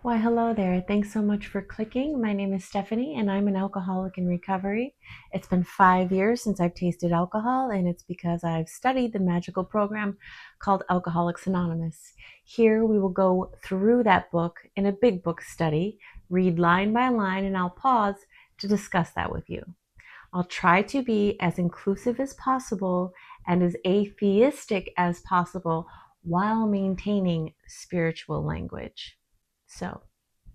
Why, hello there. Thanks so much for clicking. My name is Stephanie, and I'm an alcoholic in recovery. It's been 5 years since I've tasted alcohol, and it's because I've studied the magical program called Alcoholics Anonymous. Here we will go through that book in a big book study, read line by line, and I'll pause to discuss that with you. I'll try to be as inclusive as possible and as atheistic as possible while maintaining spiritual language. So,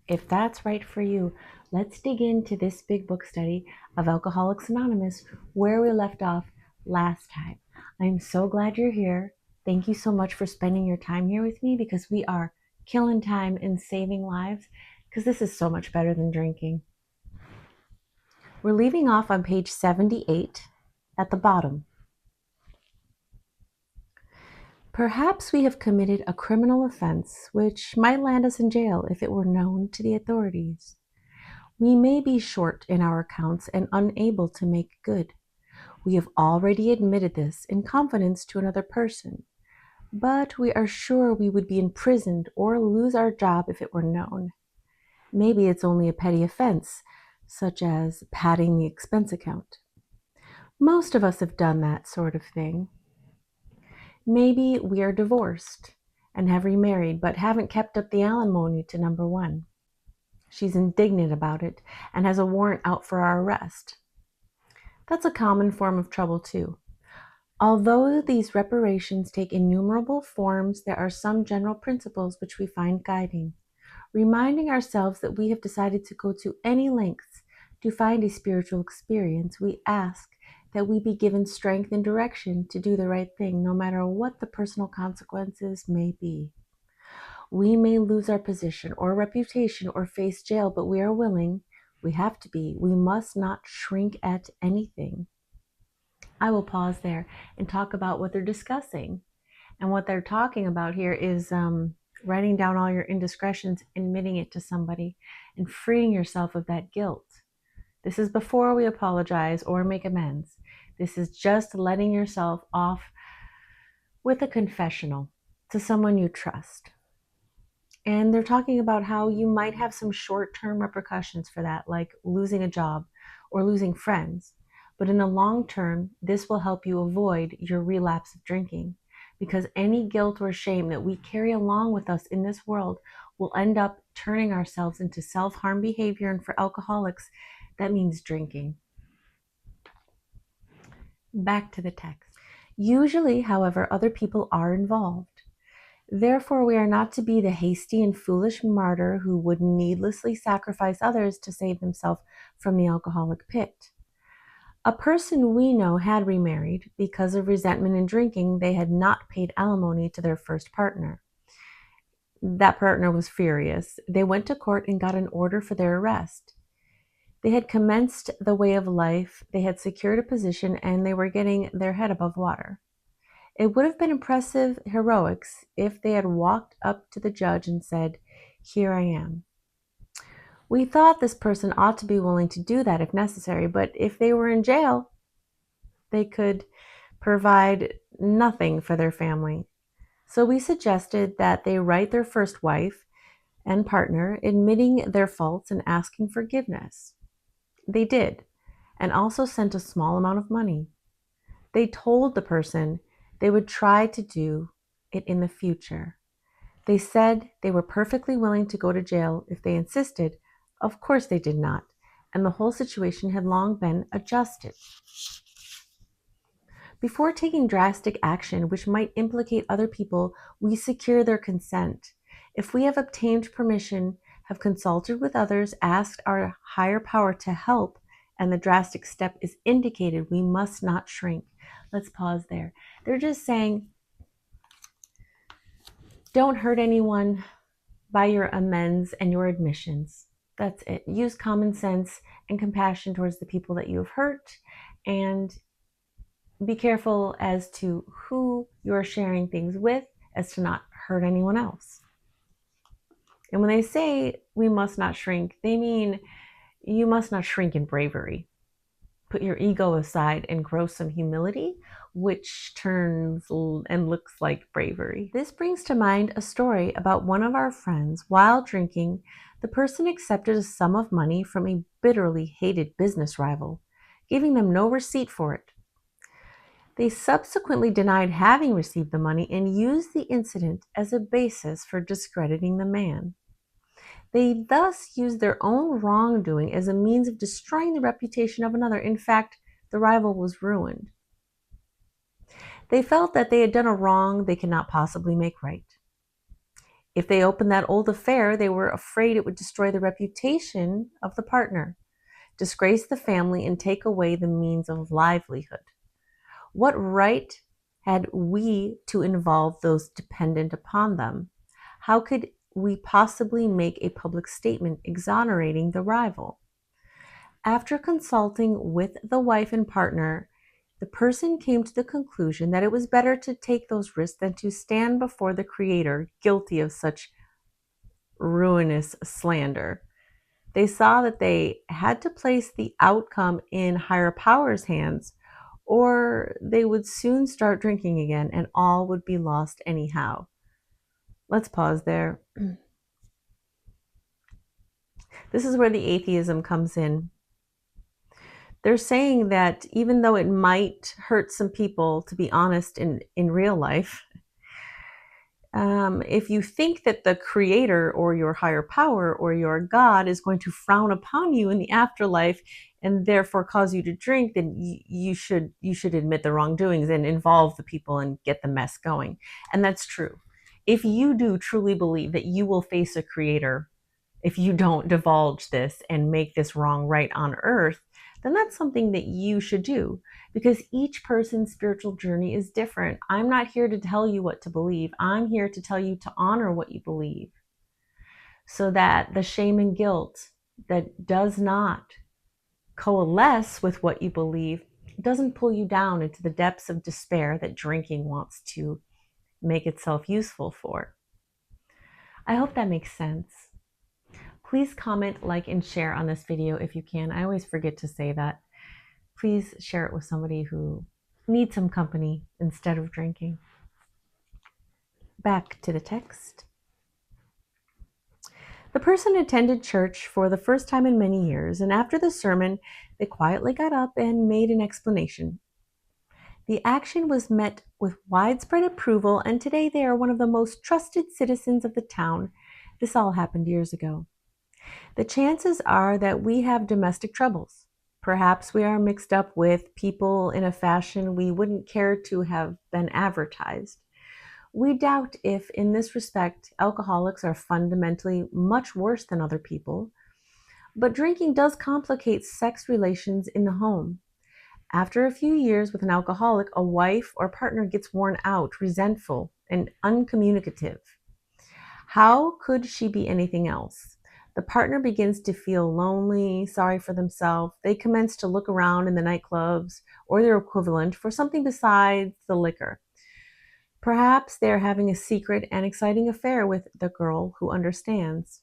if that's right for you, let's dig into this big book study of Alcoholics Anonymous where we left off last time. I'm so glad you're here. Thank you so much for spending your time here with me because we are killing time and saving lives because this is so much better than drinking. We're leaving off on page 78 at the bottom. Perhaps we have committed a criminal offense which might land us in jail if it were known to the authorities. We may be short in our accounts and unable to make good. We have already admitted this in confidence to another person, but we are sure we would be imprisoned or lose our job if it were known. Maybe it's only a petty offense, such as padding the expense account. Most of us have done that sort of thing. Maybe we are divorced and have remarried but haven't kept up the alimony to number one. She's indignant about it and has a warrant out for our arrest. That's a common form of trouble too. Although these reparations take innumerable forms, there are some general principles which we find guiding. Reminding ourselves that we have decided to go to any lengths to find a spiritual experience, we ask that we be given strength and direction to do the right thing, no matter what the personal consequences may be. We may lose our position or reputation or face jail, but we are willing, we have to be, we must not shrink at anything. I will pause there and talk about what they're discussing. And what they're talking about here is writing down all your indiscretions, admitting it to somebody, and freeing yourself of that guilt. This is before we apologize or make amends. This is just letting yourself off with a confessional to someone you trust. And they're talking about how you might have some short-term repercussions for that, like losing a job or losing friends. But in the long term, this will help you avoid your relapse of drinking, because any guilt or shame that we carry along with us in this world will end up turning ourselves into self-harm behavior. And for alcoholics, that means drinking. Back to the text. Usually, however, other people are involved. Therefore, we are not to be the hasty and foolish martyr who would needlessly sacrifice others to save himself from the alcoholic pit. A person we know had remarried. Because of resentment and drinking, they had not paid alimony to their first partner. That partner was furious. They went to court and got an order for their arrest. They had commenced the way of life, they had secured a position, and they were getting their head above water. It would have been impressive heroics if they had walked up to the judge and said, "Here I am." We thought this person ought to be willing to do that if necessary, but if they were in jail, they could provide nothing for their family. So we suggested that they write their first wife and partner, admitting their faults and asking forgiveness. They did, and also sent a small amount of money. They told the person they would try to do it in the future. They said they were perfectly willing to go to jail if they insisted. Of course they did not, and the whole situation had long been adjusted. Before taking drastic action which might implicate other people, we secure their consent. If we have obtained permission, have consulted with others, asked our higher power to help, and the drastic step is indicated, we must not shrink. Let's pause there. They're just saying, don't hurt anyone by your amends and your admissions. That's it. Use common sense and compassion towards the people that you have hurt, and be careful as to who you're sharing things with, as to not hurt anyone else. And when they say we must not shrink, they mean you must not shrink in bravery. put your ego aside and grow some humility, which turns and looks like bravery. This brings to mind a story about one of our friends. While drinking, the person accepted a sum of money from a bitterly hated business rival, giving them no receipt for it. They subsequently denied having received the money and used the incident as a basis for discrediting the man. They thus used their own wrongdoing as a means of destroying the reputation of another. In fact, the rival was ruined. They felt that they had done a wrong they could not possibly make right. If they opened that old affair, they were afraid it would destroy the reputation of the partner, disgrace the family, and take away the means of livelihood. What right had we to involve those dependent upon them? How could we possibly make a public statement exonerating the rival? After consulting with the wife and partner, the person came to the conclusion that it was better to take those risks than to stand before the Creator guilty of such ruinous slander. They saw that they had to place the outcome in higher powers' hands, or they would soon start drinking again and all would be lost anyhow. Let's pause there. This is where the atheism comes in. They're saying that even though it might hurt some people to be honest in real life, if you think that the Creator or your higher power or your God is going to frown upon you in the afterlife and therefore cause you to drink, then you should admit the wrongdoings and involve the people and get the mess going. And that's true. If you do truly believe that you will face a Creator if you don't divulge this and make this wrong right on earth, then that's something that you should do, because each person's spiritual journey is different. I'm not here to tell you what to believe. I'm here to tell you to honor what you believe, so that the shame and guilt that does not coalesce with what you believe doesn't pull you down into the depths of despair that drinking wants to make itself useful for. I hope that makes sense. Please comment, like, and share on this video if you can. I always forget to say that. Please share it with somebody who needs some company instead of drinking. Back to the text. The person attended church for the first time in many years, and after the sermon, they quietly got up and made an explanation. The action was met with widespread approval, and today they are one of the most trusted citizens of the town. This all happened years ago. The chances are that we have domestic troubles. Perhaps we are mixed up with people in a fashion we wouldn't care to have been advertised. We doubt if, in this respect, alcoholics are fundamentally much worse than other people. But drinking does complicate sex relations in the home. After a few years with an alcoholic, a wife or partner gets worn out, resentful, and uncommunicative. How could she be anything else? The partner begins to feel lonely, sorry for themselves. They commence to look around in the nightclubs or their equivalent for something besides the liquor. Perhaps they are having a secret and exciting affair with the girl who understands.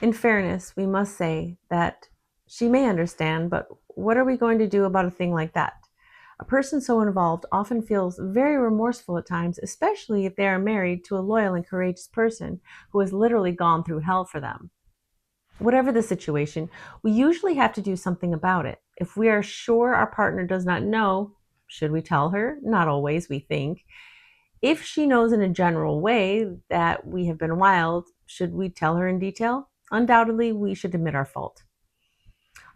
In fairness, we must say that she may understand, but what are we going to do about a thing like that? A person so involved often feels very remorseful at times, especially if they are married to a loyal and courageous person who has literally gone through hell for them. Whatever the situation, we usually have to do something about it. If we are sure our partner does not know, should we tell her? Not always, we think. If she knows in a general way that we have been wild, should we tell her in detail? Undoubtedly, we should admit our fault.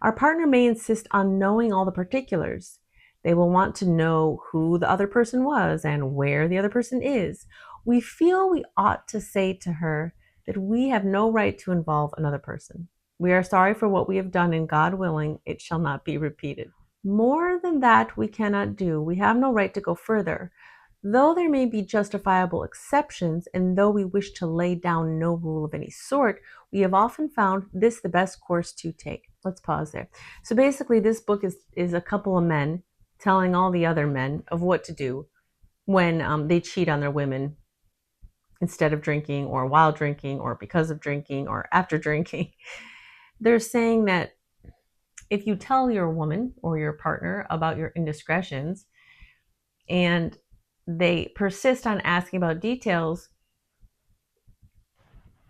Our partner may insist on knowing all the particulars. They will want to know who the other person was and where the other person is. We feel we ought to say to her that we have no right to involve another person. We are sorry for what we have done, and God willing, it shall not be repeated. More than that we cannot do. We have no right to go further. Though there may be justifiable exceptions, and though we wish to lay down no rule of any sort, we have often found this the best course to take. Let's pause there. So basically, this book is a couple of men telling all the other men of what to do when they cheat on their women instead of drinking, or while drinking, or because of drinking, or after drinking. They're saying that if you tell your woman or your partner about your indiscretions and they persist on asking about details,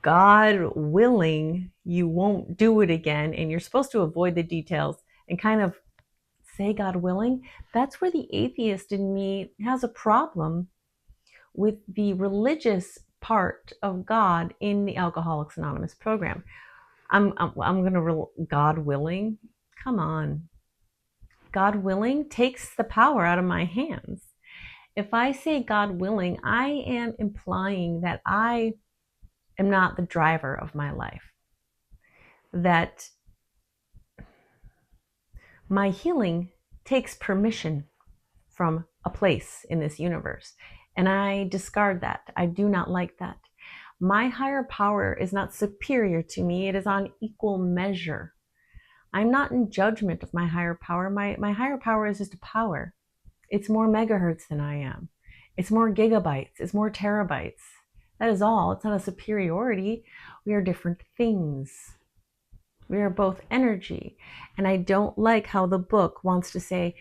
God willing, you won't do it again, and you're supposed to avoid the details and kind of say God willing. That's where the atheist in me has a problem with the religious part of God in the Alcoholics Anonymous program. I'm going to, God willing? Come on. God willing takes the power out of my hands. If I say God willing, I am implying that I am not the driver of my life, that my healing takes permission from a place in this universe. And I discard that. I do not like that. My higher power is not superior to me. It is on equal measure. I'm not in judgment of my higher power. My higher power is just a power. It's more megahertz than I am. It's more gigabytes. It's more terabytes. That is all. It's not a superiority. We are different things. We are both energy. And I don't like how the book wants to say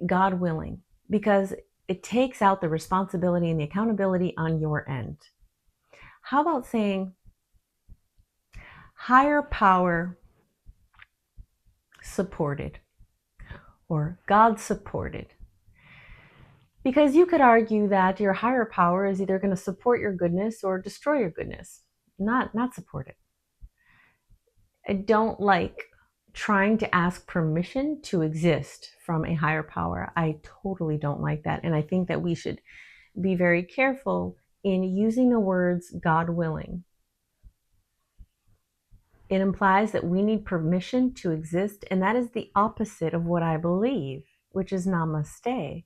God willing, because it takes out the responsibility and the accountability on your end. How about saying higher power supported or God supported? Because you could argue that your higher power is either going to support your goodness or destroy your goodness, not support it. I don't like trying to ask permission to exist from a higher power. I totally don't like that. And I think that we should be very careful in using the words God willing. It implies that we need permission to exist, and that is the opposite of what I believe, which is namaste,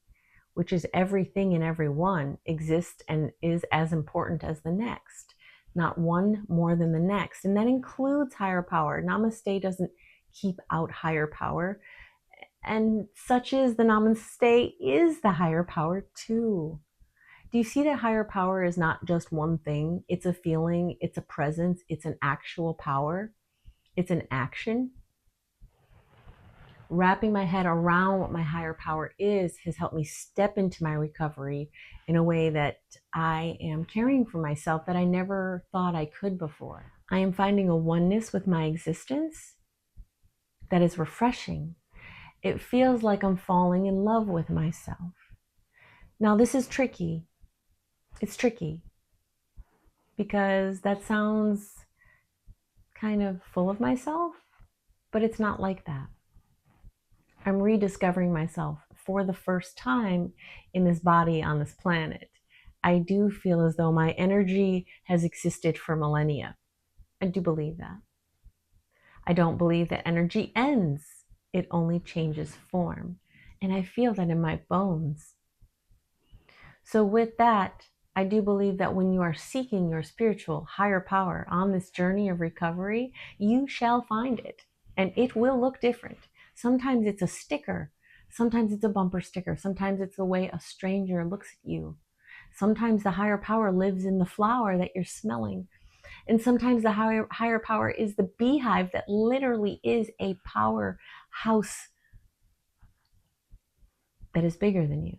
which is everything and everyone exists and is as important as the next, not one more than the next. And that includes higher power. Namaste doesn't keep out higher power, and such is the namaste is the higher power too. Do you see that higher power is not just one thing? It's a feeling, it's a presence, it's an actual power, it's an action. Wrapping my head around what my higher power is has helped me step into my recovery in a way that I am caring for myself that I never thought I could before. I am finding a oneness with my existence that is refreshing. It feels like I'm falling in love with myself. Now, this is tricky. It's tricky because that sounds kind of full of myself, but it's not like that. I'm rediscovering myself for the first time in this body on this planet. I do feel as though my energy has existed for millennia. I do believe that. I don't believe that energy ends. It only changes form. And I feel that in my bones. So with that, I do believe that when you are seeking your spiritual higher power on this journey of recovery, you shall find it. And it will look different. Sometimes it's a sticker. Sometimes it's a bumper sticker. Sometimes it's the way a stranger looks at you. Sometimes the higher power lives in the flower that you're smelling. And sometimes the higher power is the beehive that literally is a powerhouse that is bigger than you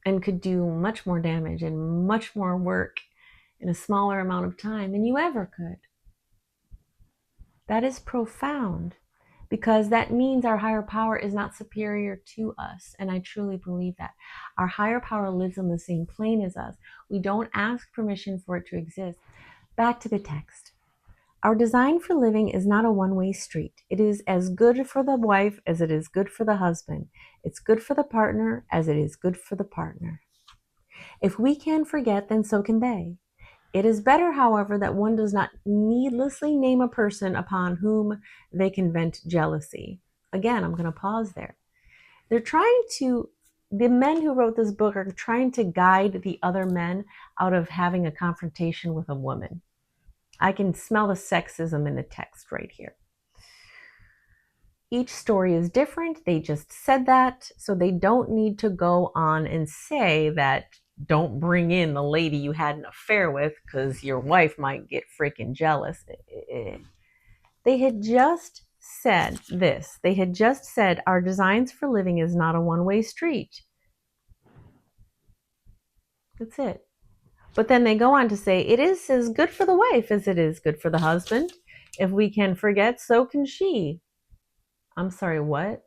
and could do much more damage and much more work in a smaller amount of time than you ever could. That is profound, because that means our higher power is not superior to us. And I truly believe that. Our higher power lives on the same plane as us. We don't ask permission for it to exist. Back to the text. Our design for living is not a one-way street. It is as good for the wife as it is good for the husband. It's good for the partner as it is good for the partner. If we can forget, then so can they. It is better, however, that one does not needlessly name a person upon whom they can vent jealousy. Again, I'm going to pause there. The men who wrote this book are trying to guide the other men out of having a confrontation with a woman. I can smell the sexism in the text right here. Each story is different. They just said that, so they don't need to go on and say that don't bring in the lady you had an affair with because your wife might get freaking jealous. They had just said this. They had just said, our designs for living is not a one-way street. That's it. But then they go on to say, it is as good for the wife as it is good for the husband. If we can forget, so can she. I'm sorry, what?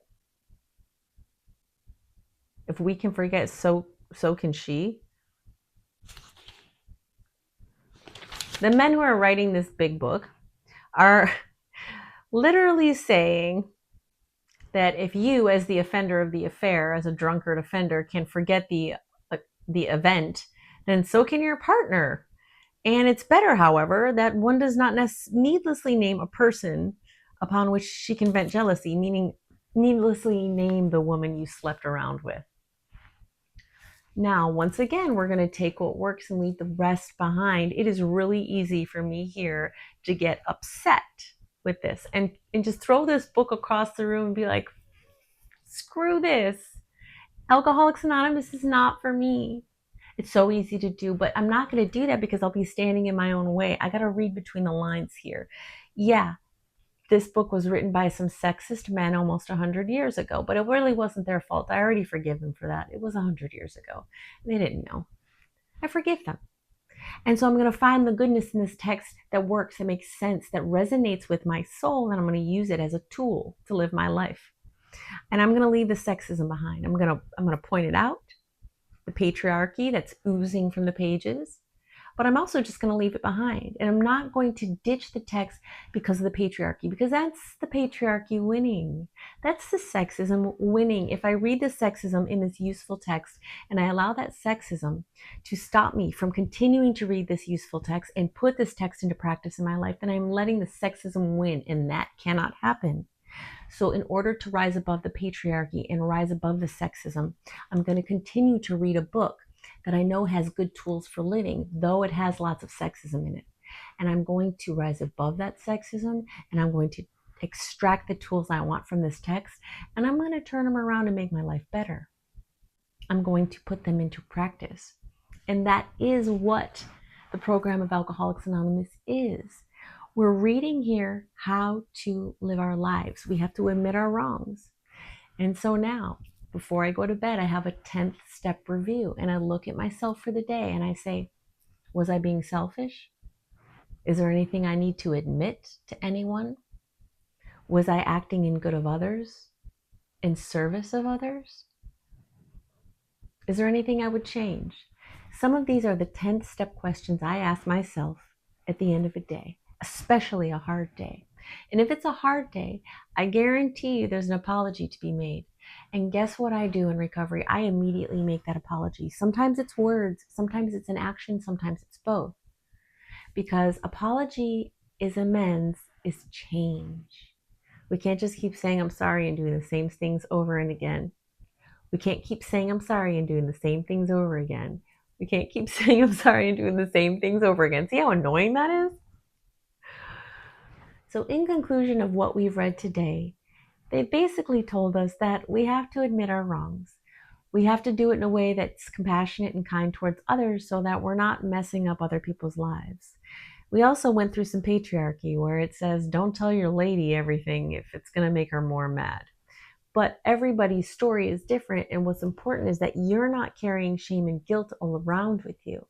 If we can forget, so can she. The men who are writing this big book are literally saying that if you, as the offender of the affair, as a drunkard offender, can forget the event, then so can your partner. And it's better, however, that one does not needlessly name a person upon which she can vent jealousy, meaning needlessly name the woman you slept around with. Now, once again, we're going to take what works and leave the rest behind. It is really easy for me here to get upset with this and just throw this book across the room and be like, screw this. Alcoholics Anonymous is not for me. It's so easy to do, but I'm not going to do that because I'll be standing in my own way. I got to read between the lines here. Yeah, this book was written by some sexist men almost 100 years ago, but it really wasn't their fault. I already forgive them for that. It was 100 years ago. They didn't know. I forgive them. And so I'm going to find the goodness in this text that works, that makes sense, that resonates with my soul, and I'm going to use it as a tool to live my life. And I'm going to leave the sexism behind. I'm going to point it out, the patriarchy that's oozing from the pages, but I'm also just going to leave it behind. And I'm not going to ditch the text because of the patriarchy, because that's the patriarchy winning. That's the sexism winning. If I read the sexism in this useful text and I allow that sexism to stop me from continuing to read this useful text and put this text into practice in my life, then I'm letting the sexism win, and that cannot happen. So in order to rise above the patriarchy and rise above the sexism, I'm going to continue to read a book that I know has good tools for living, though it has lots of sexism in it. And I'm going to rise above that sexism, and I'm going to extract the tools I want from this text, and I'm going to turn them around and make my life better. I'm going to put them into practice. And that is what the program of Alcoholics Anonymous is. We're reading here how to live our lives. We have to admit our wrongs. And so now, before I go to bed, I have a 10th step review, and I look at myself for the day and I say, was I being selfish? Is there anything I need to admit to anyone? Was I acting in good of others? In service of others? Is there anything I would change? Some of these are the 10th step questions I ask myself at the end of a day, especially a hard day. And if it's a hard day, I guarantee you there's an apology to be made. And guess what I do in recovery? I immediately make that apology. Sometimes it's words, sometimes it's an action, sometimes it's both. Because apology is amends, is change. We can't just keep saying I'm sorry and doing the same things over and again. We can't keep saying I'm sorry and doing the same things over again. We can't keep saying I'm sorry and doing the same things over again. See how annoying that is? So in conclusion of what we've read today, they basically told us that we have to admit our wrongs. We have to do it in a way that's compassionate and kind towards others so that we're not messing up other people's lives. We also went through some patriarchy where it says, don't tell your lady everything if it's going to make her more mad. But everybody's story is different, and what's important is that you're not carrying shame and guilt all around with you.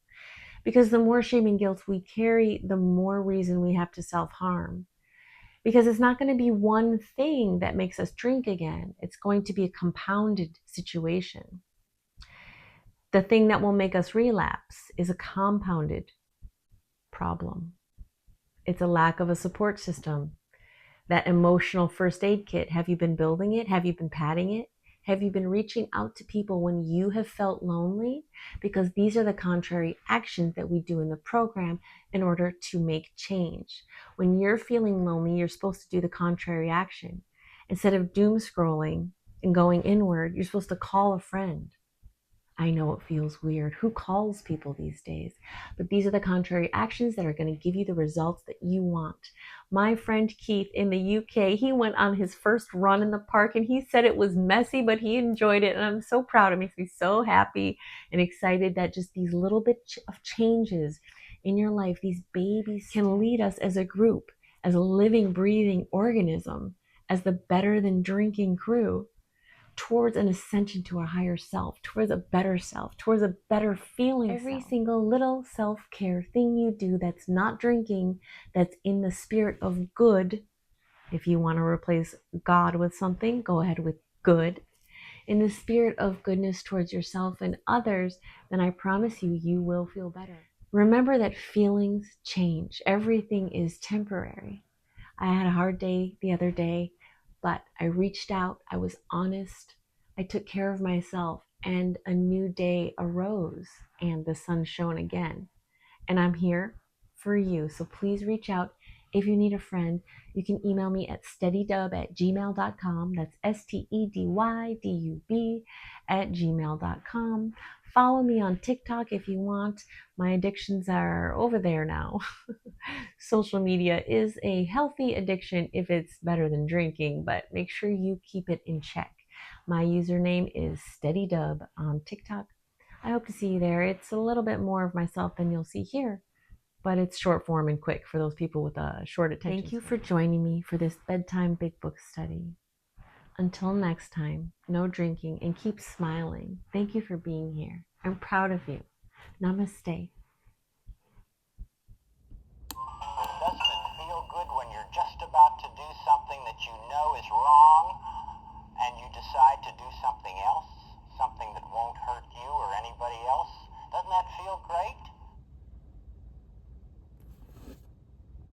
Because the more shame and guilt we carry, the more reason we have to self-harm. Because it's not going to be one thing that makes us drink again. It's going to be a compounded situation. The thing that will make us relapse is a compounded problem. It's a lack of a support system. That emotional first aid kit, have you been building it? Have you been padding it? Have you been reaching out to people when you have felt lonely? Because these are the contrary actions that we do in the program in order to make change. When you're feeling lonely, you're supposed to do the contrary action. Instead of doom scrolling and going inward, you're supposed to call a friend. I know it feels weird. Who calls people these days? But these are the contrary actions that are going to give you the results that you want. My friend Keith in the UK, he went on his first run in the park and he said it was messy, but he enjoyed it. And I'm so proud. It makes me so happy and excited that just these little bit of changes in your life, these babies can lead us as a group, as a living, breathing organism, as the better than drinking crew towards an ascension to a higher self, towards a better self, towards a better feeling. Every single little self-care thing you do that's not drinking, that's in the spirit of good. If you want to replace God with something, go ahead with good. In the spirit of goodness towards yourself and others, then I promise you, you will feel better. Remember that feelings change. Everything is temporary. I had a hard day the other day, but I reached out, I was honest, I took care of myself, and a new day arose and the sun shone again. And I'm here for you. So please reach out. If you need a friend, you can email me at steadydub@gmail.com. That's STEDYDUB@gmail.com. Follow me on TikTok if you want. My addictions are over there now. Social media is a healthy addiction if it's better than drinking, but make sure you keep it in check. My username is SteadyDub on TikTok. I hope to see you there. It's a little bit more of myself than you'll see here, but it's short form and quick for those people with a short attention. Thank you for joining me for this bedtime big book study. Until next time, no drinking and keep smiling. Thank you for being here. I'm proud of you. Namaste.